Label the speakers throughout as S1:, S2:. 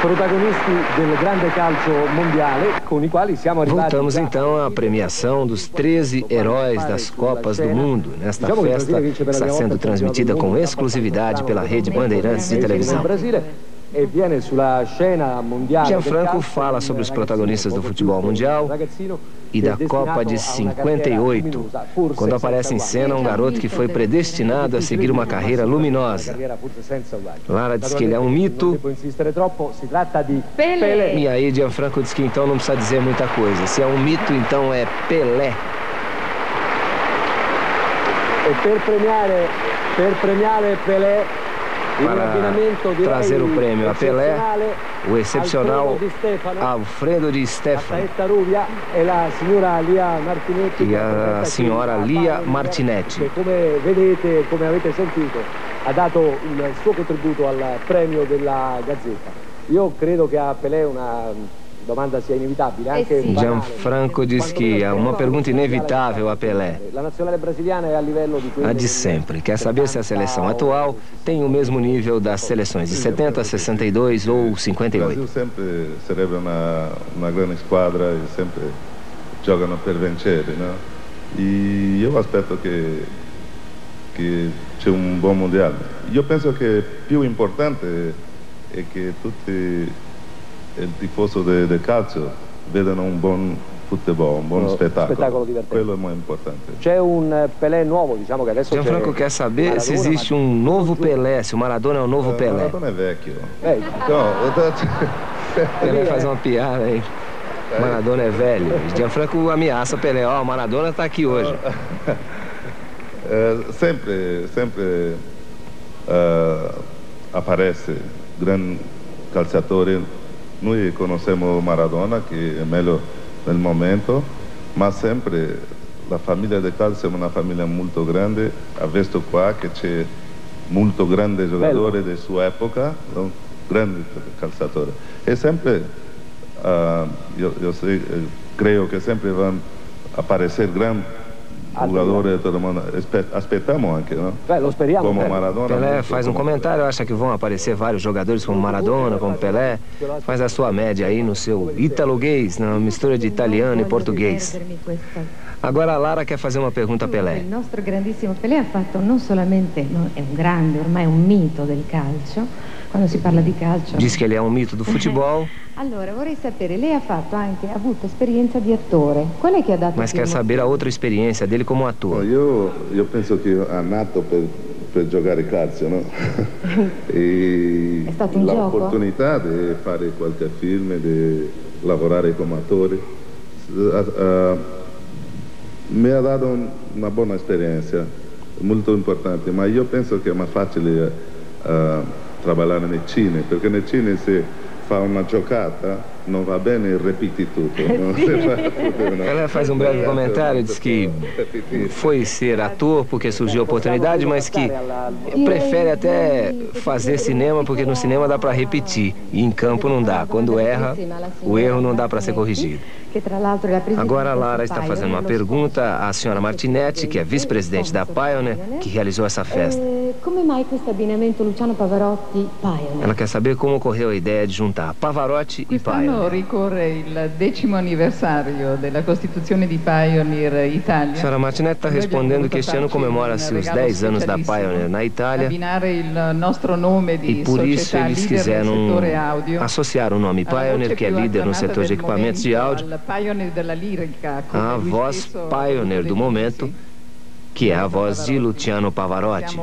S1: protagonisti del grande calcio mondiale, con i quali siamo arrivati.
S2: Voltamos então à premiação dos 13 heróis das Copas do Mundo. Nesta festa está sendo transmitida com exclusividade pela rede Bandeirantes de televisão. Gianfranco fala sobre os protagonistas do futebol mundial e da Copa de 58, quando aparece em cena um garoto que foi predestinado a seguir uma carreira luminosa. Lara diz que ele é um mito, e aí Gianfranco diz que então não precisa dizer muita coisa. Se é um mito, então é Pelé.
S1: E per premiare Pelé,
S2: para trazer o prêmio a Pelé, o excepcional Alfredo Di Stefano e a senhora Lia Martinetti.
S1: Come avete sentito, ha dato il suo contributo al premio della Gazzetta. Io credo che a Pelé una domanda sia inevitabile, anche
S2: Gianfranco diz que é uma pergunta inevitável a Pelé. A de sempre. Quer saber se a seleção atual tem o mesmo nível das seleções de 70, 62 ou 58.
S3: O Brasil sempre sarebbe uma grande squadra e sempre giocano per vincere, né? E eu aspetto que c'è un buon mondiale. Io penso che più importante è che tutti il tifoso de calcio vedano un buon futebol, un buon spettacolo. Quello è molto importante.
S1: C'è un Pelé nuovo, diciamo che adesso
S2: Gianfranco quer saber se existe um novo Pelé, se o Maradona é um novo Pelé.
S3: Maradona è vecchio.
S2: Pelé faz uma piada aí. Maradona é velho. Gianfranco ameaça Pelé. Ó, o Maradona tá aqui hoje.
S3: Sempre aparece grande calciatore. Noi conosciamo Maradona, che è meglio nel momento, ma sempre la famiglia del calcio è una famiglia molto grande. Ha visto qua che c'è molto grande giocatore della sua epoca, un grande calciatore. E sempre, credo che sempre vanno a apparecere grandi jogadores, todo mundo. Aspetamos anche, não?
S1: Lo speriamo.
S3: Como Maradona.
S2: Pelé faz um comentário, acha que vão aparecer vários jogadores como Maradona, como Pelé. Faz a sua média aí no seu italoguês, na mistura de italiano e português. Agora a Lara quer fazer uma pergunta a Pelé.
S4: Il nostro grandissimo Pelé ha fatto non solamente, è un grande, ormai un mito del calcio, quando si parla di calcio.
S2: Diz que ele é um mito do futebol.
S4: Allora, vorrei sapere, lei ha avuto esperienza di attore. Qual è che ha dato
S2: Mas quer saber a outra experiência dele como ator.
S3: Io penso che ha nato per giocare calcio, no? E
S4: è stato un gioco?
S3: L'opportunità di fare qualche film, di lavorare come attore, mi ha dato una buona esperienza, molto importante, ma io penso che è più facile lavorare nel cinema, perché nel cinema se fa una giocata, não va bene, repite tutto.
S2: Ela faz um breve comentário, diz que foi ser ator porque surgiu a oportunidade, mas que prefere até fazer cinema porque no cinema dá para repetir e em campo não dá. Quando erra, o erro não dá para ser corrigido. Agora a Lara está fazendo uma pergunta à senhora Martinetti, que é vice-presidente da Pioneer, que realizou essa festa.
S4: Come mai questo abbinamento Luciano Pavarotti-Pioneer?
S2: Ela quer saber como ocorreu a ideia de juntar Pavarotti e Pioneer.
S5: Ricorre il 10º anniversario della costituzione di Pioneer Italia.
S2: A senhora Martinetti está respondendo que este ano comemora-se os 10 anos da Pioneer na Itália e por isso eles quiseram associar o nome Pioneer, que é líder no setor de equipamentos de áudio, à voz Pioneer do momento, que é a voz de Luciano Pavarotti.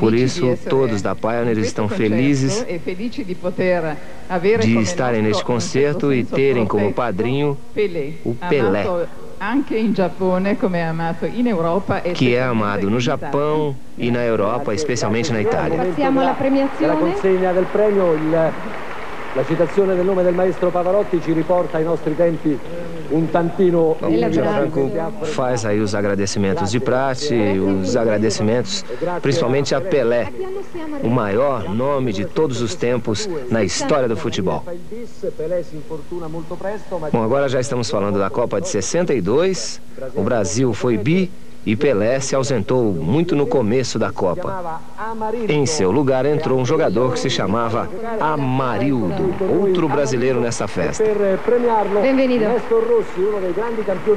S2: Por isso, todos da Pioneer estão felizes de estarem neste concerto e terem como padrinho o Pelé, que é amado no Japão e na Europa, especialmente na Itália.
S1: La citazione del nome del maestro Pavarotti ci riporta ai nostri tempi um tantino.
S2: O Gianfranco faz aí os agradecimentos de praxe, os agradecimentos principalmente a Pelé, o maior nome de todos os tempos na história do futebol. Bom, agora já estamos falando da Copa de 62, o Brasil foi bi e Pelé se ausentou muito no começo da Copa. Em seu lugar entrou um jogador que se chamava Amarildo, outro brasileiro nessa festa.
S4: Bem-vindo.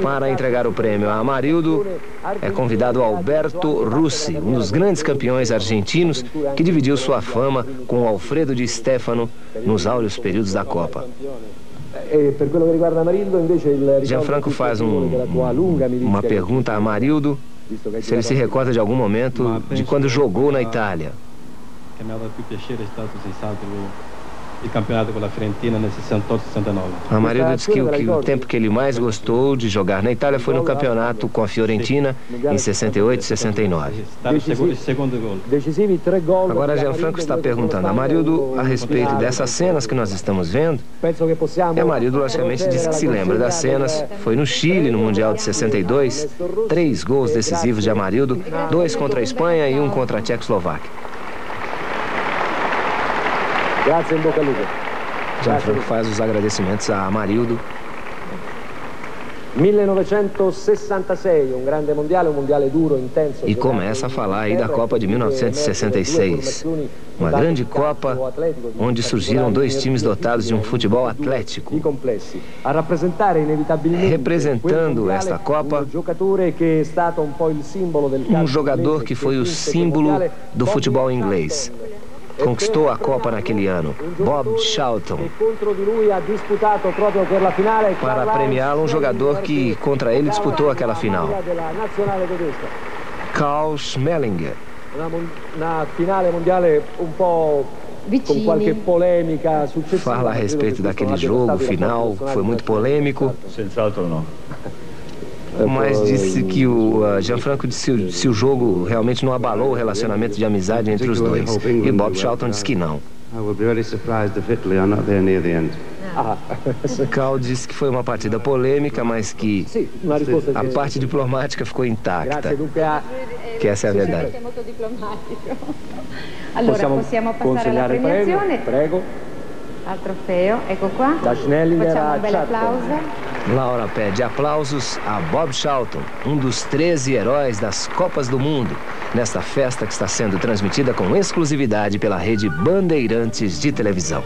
S2: Para entregar o prêmio a Amarildo, é convidado Alberto Russi, um dos grandes campeões argentinos que dividiu sua fama com Alfredo Di Stefano nos áureos períodos da Copa. Gianfranco faz uma pergunta a Amarildo, se ele se recorda de algum momento de quando jogou na Itália. Amarildo diz que o tempo que ele mais gostou de jogar na Itália foi no campeonato com a Fiorentina em 68 e 69. Agora Gianfranco está perguntando a Amarildo a respeito dessas cenas que nós estamos vendo. E Amarildo logicamente disse que se lembra das cenas. Foi no Chile, no Mundial de 62, 3 gols decisivos de Amarildo, 2 contra a Espanha e 1 contra a Tchecoslováquia.
S1: Grazie, in bocca al lupo.
S2: Gianfranco faz os agradecimentos a Amarildo.
S1: 1966, um grande mondiale duro, intenso.
S2: E começa a falar aí da Copa de 1966. Uma grande Copa onde surgiram 2 times dotados de um futebol atlético. Representando esta Copa, um jogador que foi o símbolo do futebol inglês. Conquistou a Copa naquele ano, Bob Charlton. Para premiá-lo, um jogador que contra ele disputou aquela final, Karl Schmellinger.
S1: Na finale mondiale com qualche polêmica successiva.
S2: Fala a respeito daquele jogo final, foi muito polêmico. Mas disse que o Gianfranco disse se o jogo realmente não abalou o relacionamento de amizade entre os dois. E Bob Charlton disse que não. Karl disse que foi uma partida polêmica, mas que a parte diplomática ficou intacta. Que essa é a verdade.
S4: Allora, possiamo passare alla premiazione.
S1: Prego.
S4: Al trofeo, ecco qua.
S1: Da Schnellinger
S4: Facciamo
S1: a
S4: un bel applauso.
S2: Laura pede aplausos a Bob Charlton, um dos 13 heróis das Copas do Mundo, nesta festa que está sendo transmitida com exclusividade pela rede Bandeirantes de televisão.